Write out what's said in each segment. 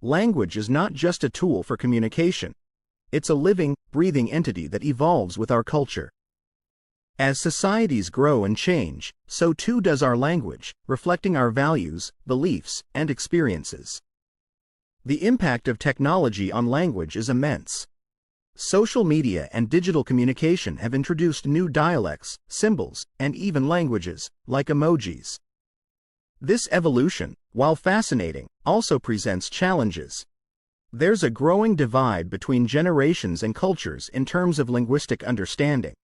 language is not just a tool for communication. It's a living, breathing entity that evolves with our culture. As societies grow and change, so too does our language, reflecting our values, beliefs, and experiences. The impact of technology on language is immense. Social media and digital communication have introduced new dialects, symbols, and even languages, like emojis. This evolution, while fascinating, also presents challenges. There's a growing divide between generations and cultures in terms of linguistic understanding.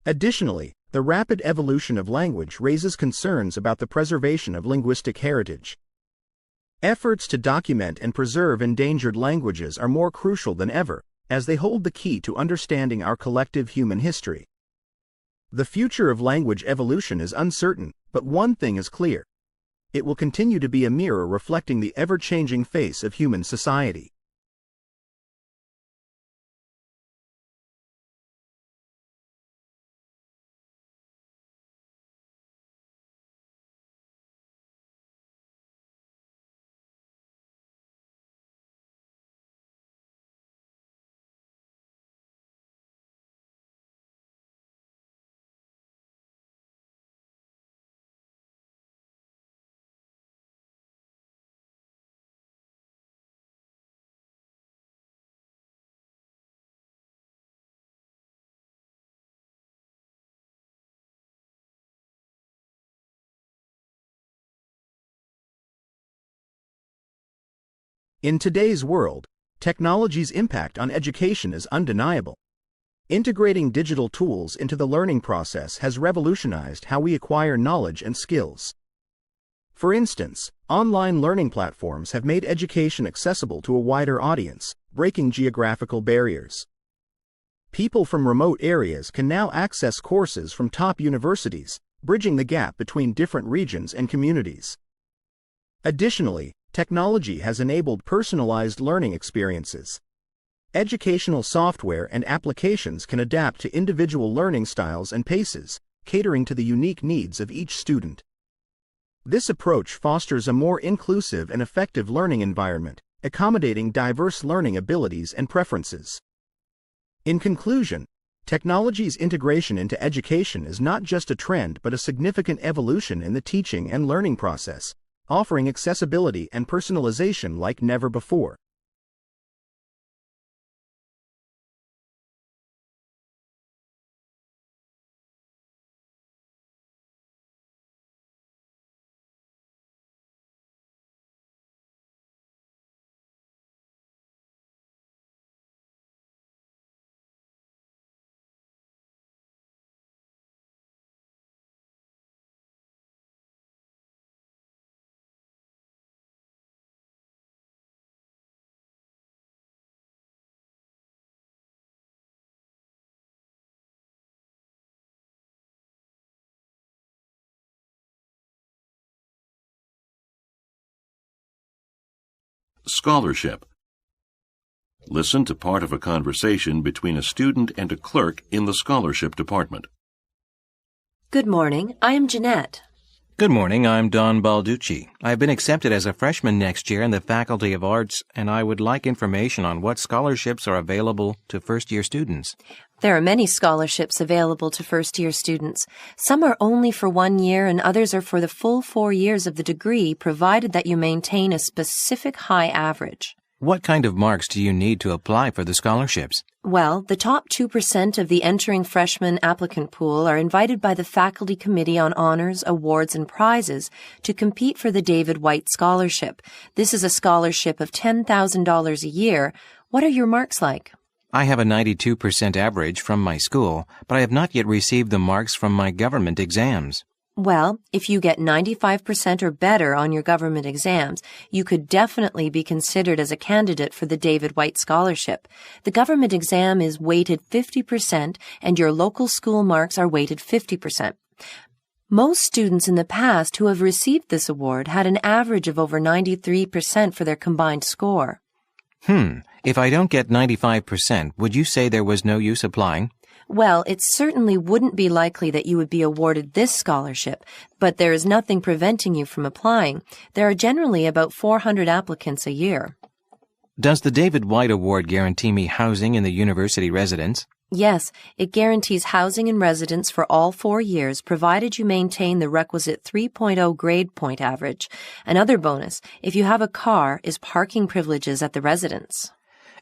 Additionally, the rapid evolution of language raises concerns about the preservation of linguistic heritage. Efforts to document and preserve endangered languages are more crucial than ever, as they hold the key to understanding our collective human history. The future of language evolution is uncertain, but one thing is clear. It will continue to be a mirror reflecting the ever-changing face of human society. In today's world, technology's impact on education is undeniable. Integrating digital tools into the learning process has revolutionized how we acquire knowledge and skills. For instance, online learning platforms have made education accessible to a wider audience, breaking geographical barriers. People from remote areas can now access courses from top universities, bridging the gap between different regions and communities. Additionally, technology has enabled personalized learning experiences. Educational software and applications can adapt to individual learning styles and paces, catering to the unique needs of each student. This approach fosters a more inclusive and effective learning environment, accommodating diverse learning abilities and preferences. In conclusion, technology's integration into education is not just a trend but a significant evolution in the teaching and learning process, offering accessibility and personalization like never before. Scholarship. Listen to part of a conversation between a student and a clerk in the scholarship department. Good morning. I am Jeanette. Good morning. I'm Don Balducci. I've been accepted as a freshman next year in the Faculty of Arts, and I would like information on what scholarships are available to first-year students. There are many scholarships available to first-year students. Some are only for 1 year and others are for the full 4 years of the degree, provided that you maintain a specific high average. What kind of marks do you need to apply for the scholarships? Well, the top 2% of the entering freshman applicant pool are invited by the Faculty Committee on Honors, Awards, and Prizes to compete for the David White Scholarship. This is a scholarship of $10,000 a year. What are your marks like? I have a 92% average from my school, but I have not yet received the marks from my government exams. Well, if you get 95% or better on your government exams, you could definitely be considered as a candidate for the David White Scholarship. The government exam is weighted 50% and your local school marks are weighted 50%. Most students in the past who have received this award had an average of over 93% for their combined score. If I don't get 95%, would you say there was no use applying? Well, it certainly wouldn't be likely that you would be awarded this scholarship, but there is nothing preventing you from applying. There are generally about 400 applicants a year. Does the David White Award guarantee me housing in the university residence? Yes, it guarantees housing and residence for all 4 years, provided you maintain the requisite 3.0 grade point average. Another bonus, if you have a car, is parking privileges at the residence.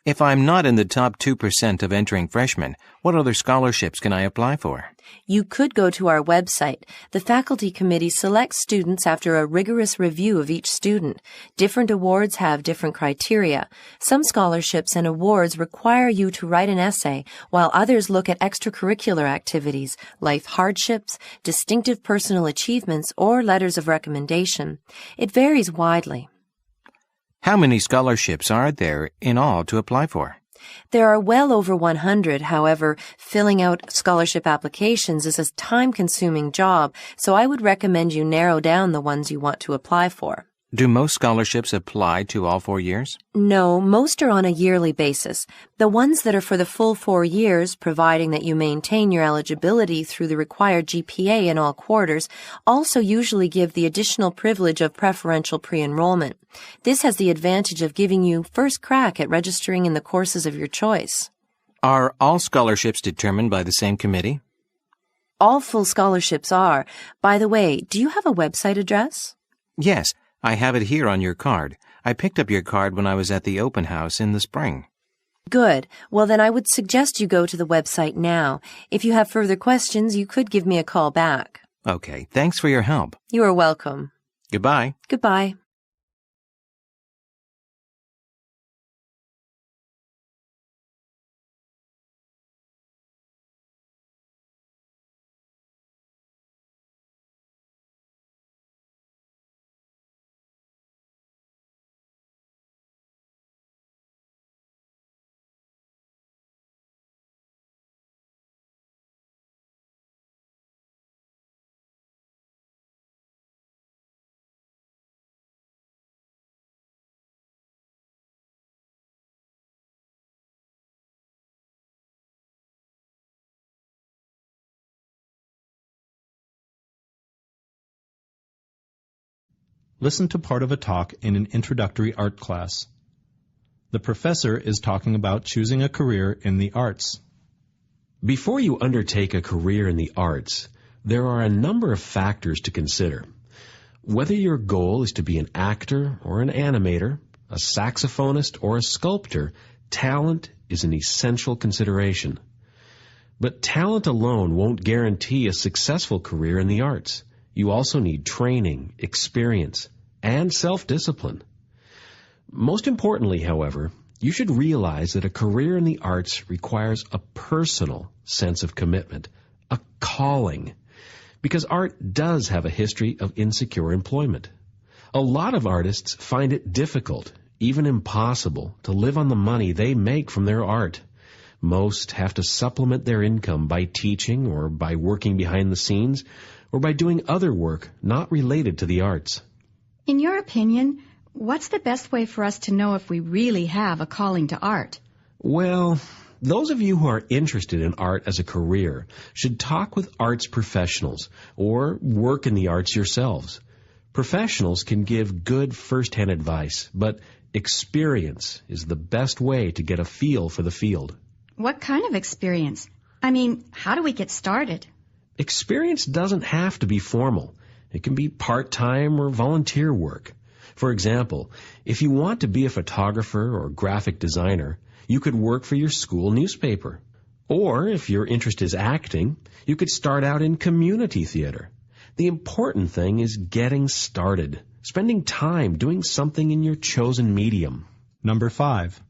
If I'm not in the top 2% of entering freshmen, what other scholarships can I apply for? You could go to our website. The faculty committee selects students after a rigorous review of each student. Different awards have different criteria. Some scholarships and awards require you to write an essay, while others look at extracurricular activities, life hardships, distinctive personal achievements, or letters of recommendation. It varies widely. How many scholarships are there in all to apply for? There are well over 100. However, filling out scholarship applications is a time-consuming job, so I would recommend you narrow down the ones you want to apply for. Do most scholarships apply to all 4 years? No, most are on a yearly basis. The ones that are for the full 4 years, providing that you maintain your eligibility through the required GPA in all quarters, also usually give the additional privilege of preferential pre-enrollment. This has the advantage of giving you first crack at registering in the courses of your choice. Are all scholarships determined by the same committee? All full scholarships are. By the way, do you have a website address? Yes, I have it here on your card. I picked up your card when I was at the open house in the spring. Good. Well, then I would suggest you go to the website now. If you have further questions, you could give me a call back. Okay, thanks for your help. You are welcome. Goodbye. Goodbye. Listen to part of a talk in an introductory art class. The professor is talking about choosing a career in the arts. Before you undertake a career in the arts, there are a number of factors to consider. Whether your goal is to be an actor or an animator, a saxophonist or a sculptor, talent is an essential consideration. But talent alone won't guarantee a successful career in the arts. You also need training, experience, and self-discipline. Most importantly, however, you should realize that a career in the arts requires a personal sense of commitment, a calling, because art does have a history of insecure employment. A lot of artists find it difficult, even impossible, to live on the money they make from their art. Most have to supplement their income by teaching or by working behind the scenes or by doing other work not related to the arts. In your opinion, what's the best way for us to know if we really have a calling to art? Well, those of you who are interested in art as a career should talk with arts professionals or work in the arts yourselves. Professionals can give good first-hand advice, but experience is the best way to get a feel for the field. What kind of experience? I mean, how do we get started? Experience doesn't have to be formal. It can be part-time or volunteer work. For example, if you want to be a photographer or graphic designer, you could work for your school newspaper. Or if your interest is acting, you could start out in community theater. The important thing is getting started, spending time doing something in your chosen medium. Number 5.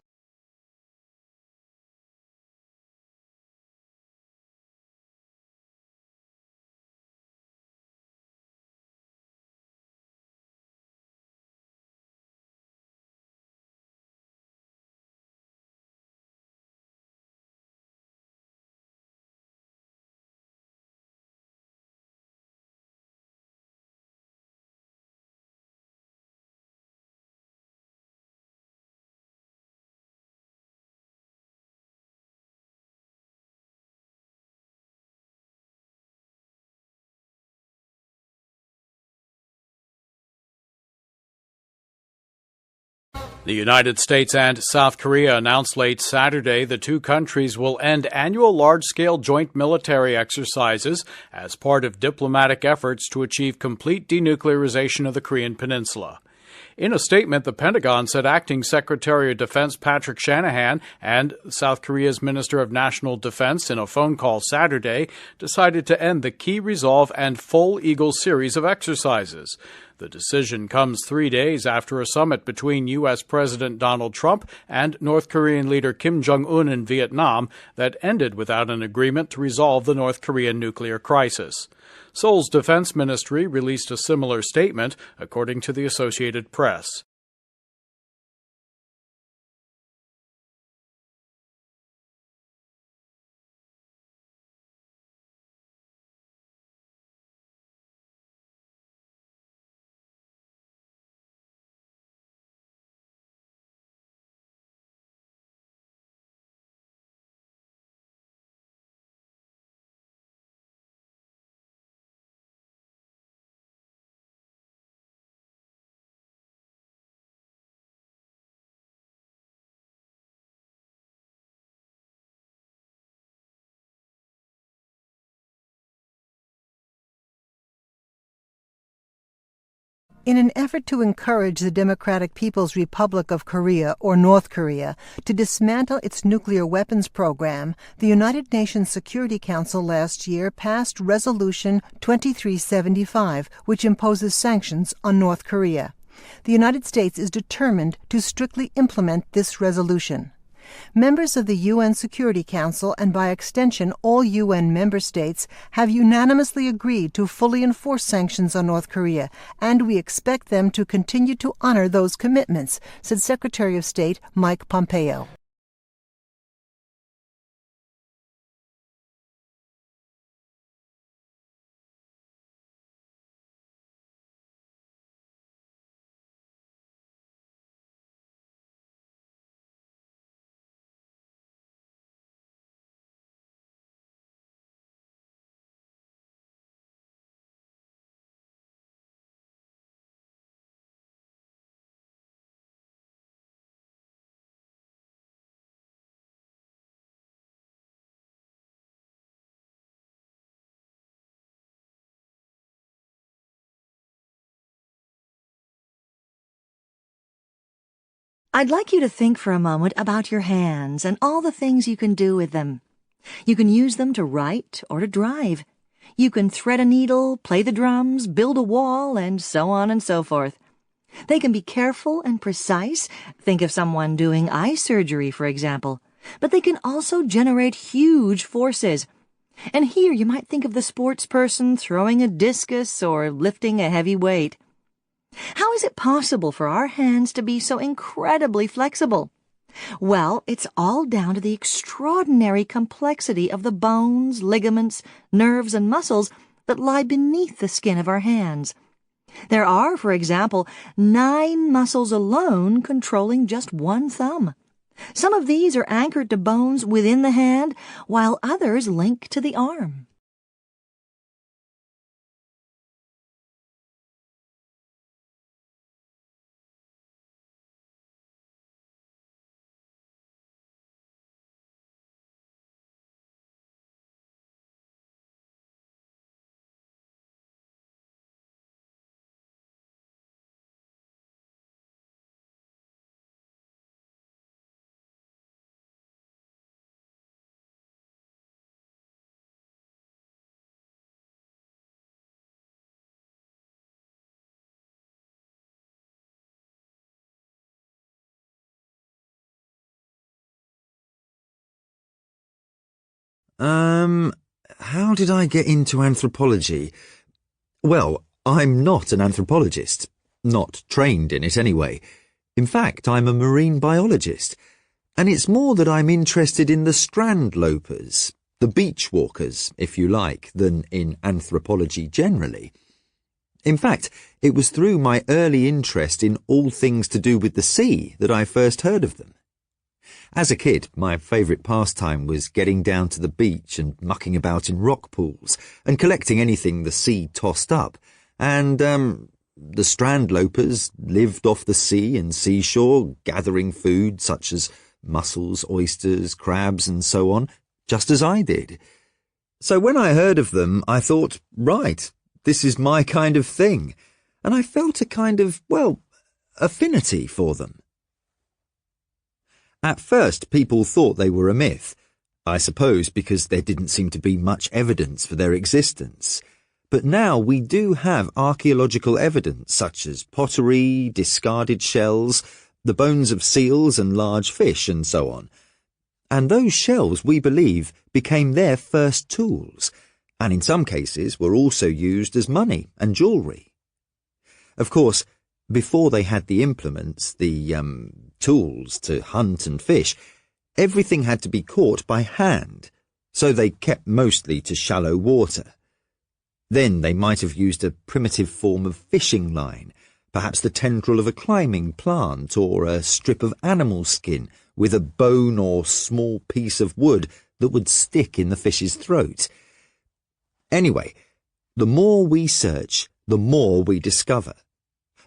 The United States and South Korea announced late Saturday the two countries will end annual large-scale joint military exercises as part of diplomatic efforts to achieve complete denuclearization of the Korean peninsula. In a statement, the Pentagon said Acting Secretary of Defense Patrick Shanahan and South Korea's Minister of National Defense, in a phone call Saturday, decided to end the Key Resolve and Full Eagle series of exercises. The decision comes 3 days after a summit between U.S. President Donald Trump and North Korean leader Kim Jong-un in Vietnam that ended without an agreement to resolve the North Korean nuclear crisis. Seoul's defense ministry released a similar statement, according to the Associated Press. In an effort to encourage the Democratic People's Republic of Korea, or North Korea, to dismantle its nuclear weapons program, the United Nations Security Council last year passed Resolution 2375, which imposes sanctions on North Korea. The United States is determined to strictly implement this resolution. Members of the UN Security Council, and by extension all UN member states, have unanimously agreed to fully enforce sanctions on North Korea, and we expect them to continue to honor those commitments, said Secretary of State Mike Pompeo. I'd like you to think for a moment about your hands and all the things you can do with them. You can use them to write or to drive. You can thread a needle, play the drums, build a wall, and so on and so forth. They can be careful and precise. Think of someone doing eye surgery, for example. But they can also generate huge forces. And here you might think of the sports person throwing a discus or lifting a heavy weight. How is it possible for our hands to be so incredibly flexible? Well, it's all down to the extraordinary complexity of the bones, ligaments, nerves, and muscles that lie beneath the skin of our hands. There are, for example, 9 muscles alone controlling just one thumb. Some of these are anchored to bones within the hand, while others link to the arm. How did I get into anthropology? Well, I'm not an anthropologist. Not trained in it anyway. In fact, I'm a marine biologist. And it's more that I'm interested in the Strandlopers, the beach walkers, if you like, than in anthropology generally. In fact, it was through my early interest in all things to do with the sea that I first heard of them. As a kid, my favourite pastime was getting down to the beach and mucking about in rock pools and collecting anything the sea tossed up. And, The Strandlopers lived off the sea and seashore, gathering food such as mussels, oysters, crabs, and so on, just as I did. So when I heard of them, I thought, right, this is my kind of thing, and I felt a kind of, affinity for them. At first, people thought they were a myth, I suppose because there didn't seem to be much evidence for their existence. But now we do have archaeological evidence such as pottery, discarded shells, the bones of seals and large fish, and so on. And those shells, we believe, became their first tools, and in some cases were also used as money and jewellery. Of course, before they had the implements, the tools to hunt and fish, everything had to be caught by hand, so they kept mostly to shallow water. Then they might have used a primitive form of fishing line, perhaps the tendril of a climbing plant or a strip of animal skin with a bone or small piece of wood that would stick in the fish's throat. Anyway, the more we search, the more we discover.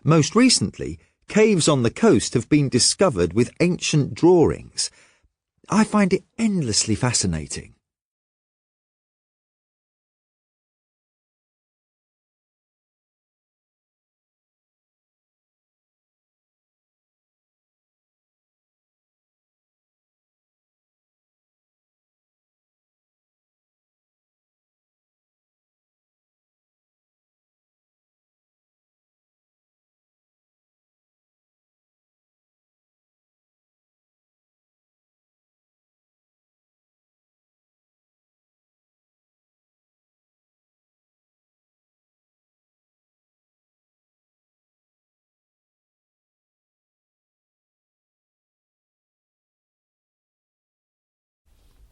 Most recently, caves on the coast have been discovered with ancient drawings. I find it endlessly fascinating.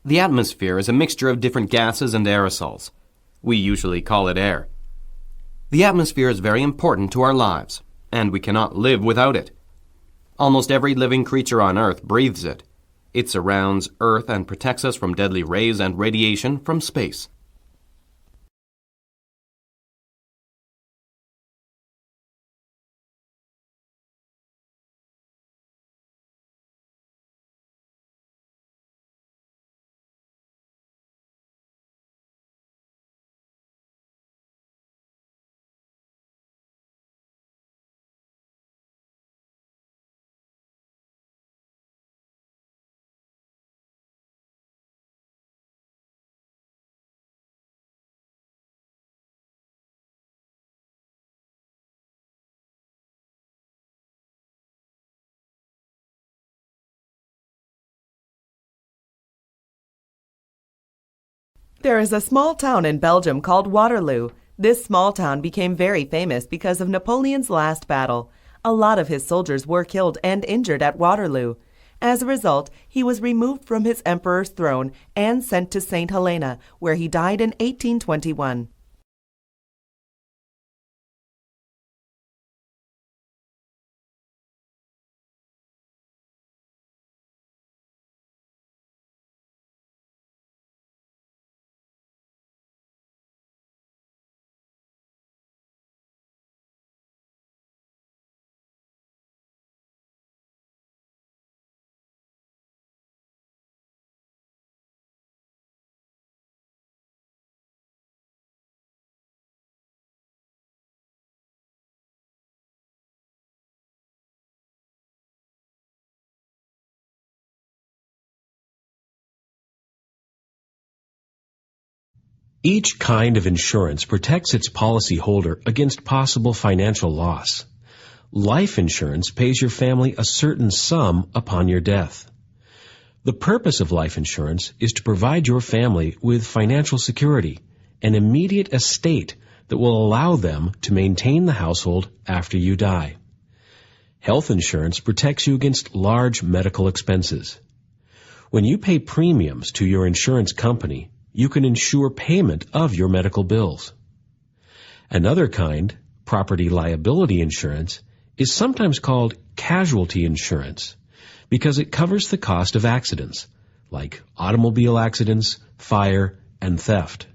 The atmosphere is a mixture of different gases and aerosols. We usually call it air. The atmosphere is very important to our lives, and we cannot live without it. Almost every living creature on Earth breathes it. It surrounds Earth and protects us from deadly rays and radiation from space. There is a small town in Belgium called Waterloo. This small town became very famous because of Napoleon's last battle. A lot of his soldiers were killed and injured at Waterloo. As a result, he was removed from his emperor's throne and sent to St. Helena, where he died in 1821. Each kind of insurance protects its policyholder against possible financial loss. Life insurance pays your family a certain sum upon your death. The purpose of life insurance is to provide your family with financial security, an immediate estate that will allow them to maintain the household after you die. Health insurance protects you against large medical expenses. When you pay premiums to your insurance company, you can ensure payment of your medical bills. Another kind, property liability insurance, is sometimes called casualty insurance because it covers the cost of accidents, like automobile accidents, fire, and theft.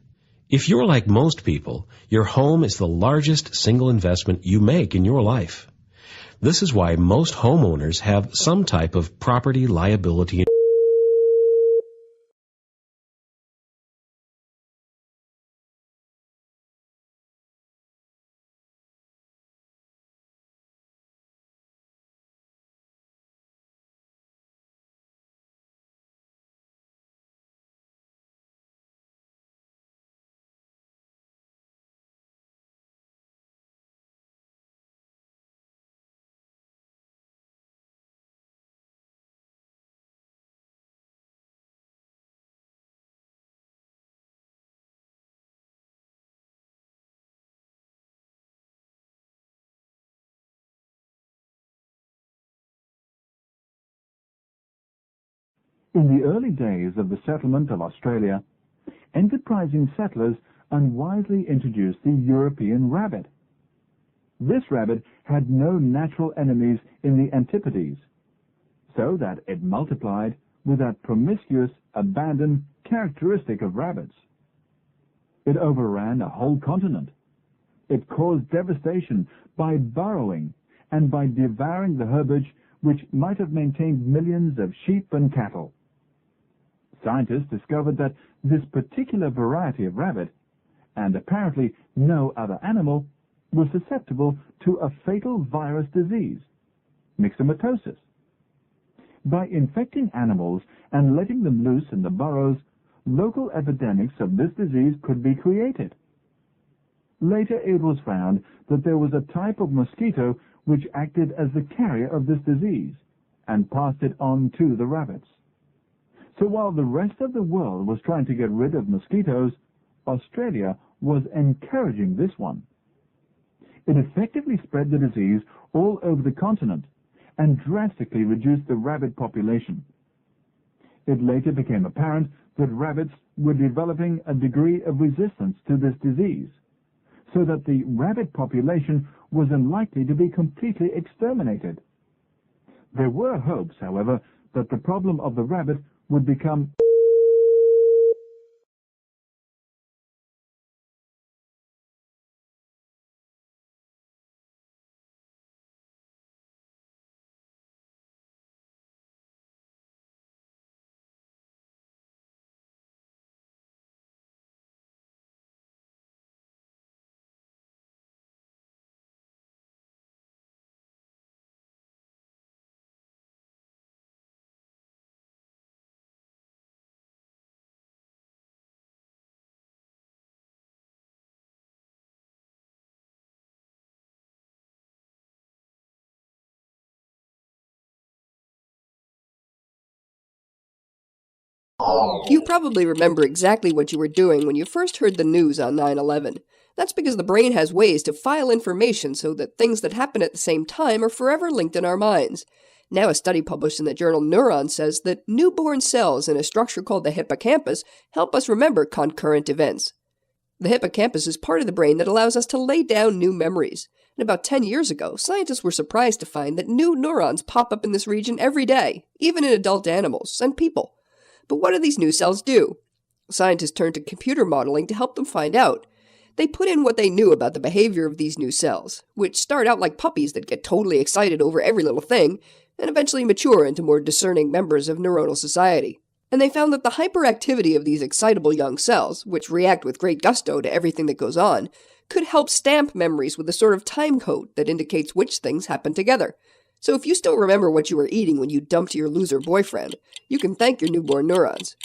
If you're like most people, your home is the largest single investment you make in your life. This is why most homeowners have some type of property liability. In the early days of the settlement of Australia, enterprising settlers unwisely introduced the European rabbit. This rabbit had no natural enemies in the Antipodes, so that it multiplied with that promiscuous, abandoned characteristic of rabbits. It overran a whole continent. It caused devastation by burrowing and by devouring the herbage which might have maintained millions of sheep and cattle. Scientists discovered that this particular variety of rabbit, and apparently no other animal, was susceptible to a fatal virus disease, myxomatosis. By infecting animals and letting them loose in the burrows, local epidemics of this disease could be created. Later it was found that there was a type of mosquito which acted as the carrier of this disease and passed it on to the rabbits. So while the rest of the world was trying to get rid of mosquitoes, Australia was encouraging this one. It effectively spread the disease all over the continent and drastically reduced the rabbit population. It later became apparent that rabbits were developing a degree of resistance to this disease, so that the rabbit population was unlikely to be completely exterminated. There were hopes, however, that the problem of the rabbit would become You probably remember exactly what you were doing when you first heard the news on 9/11. That's because the brain has ways to file information so that things that happen at the same time are forever linked in our minds. Now a study published in the journal Neuroscience says that newborn cells in a structure called the hippocampus help us remember concurrent events. The hippocampus is part of the brain that allows us to lay down new memories. And about 10 years ago, scientists were surprised to find that new neurons pop up in this region every day, even in adult animals and people. But what do these new cells do? Scientists turned to computer modeling to help them find out. They put in what they knew about the behavior of these new cells, which start out like puppies that get totally excited over every little thing, and eventually mature into more discerning members of neuronal society. And they found that the hyperactivity of these excitable young cells, which react with great gusto to everything that goes on, could help stamp memories with a sort of time code that indicates which things happen together. So if you still remember what you were eating when you dumped your loser boyfriend, you can thank your newborn neurons.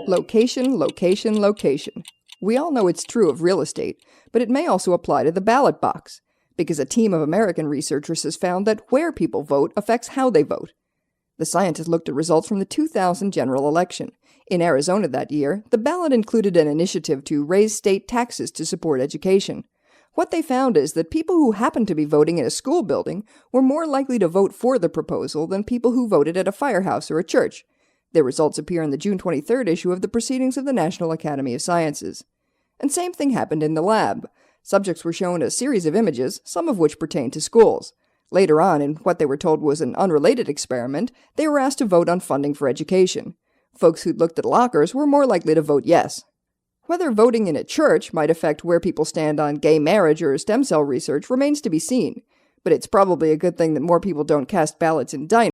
Location, location, location. We all know it's true of real estate, but it may also apply to the ballot box, because a team of American researchers has found that where people vote affects how they vote. The scientists looked at results from the 2000 general election. In Arizona that year, the ballot included an initiative to raise state taxes to support education. What they found is that people who happened to be voting in a school building were more likely to vote for the proposal than people who voted at a firehouse or a church. Their results appear in the June 23rd issue of the Proceedings of the National Academy of Sciences. And same thing happened in the lab. Subjects were shown a series of images, some of which pertained to schools. Later on, in what they were told was an unrelated experiment, they were asked to vote on funding for education. Folks who'd looked at lockers were more likely to vote yes. Whether voting in a church might affect where people stand on gay marriage or stem cell research remains to be seen, but it's probably a good thing that more people don't cast ballots in diners.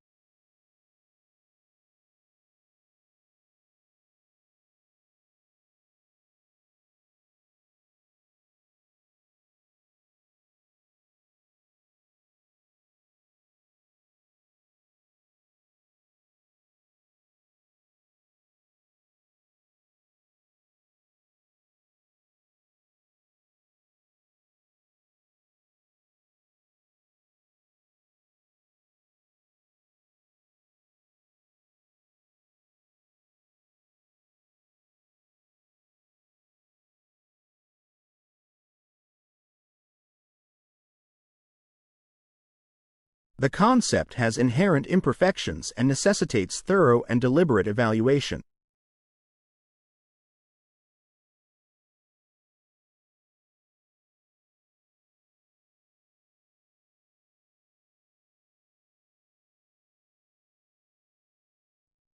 The concept has inherent imperfections and necessitates thorough and deliberate evaluation.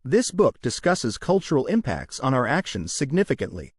This book discusses cultural impacts on our actions significantly.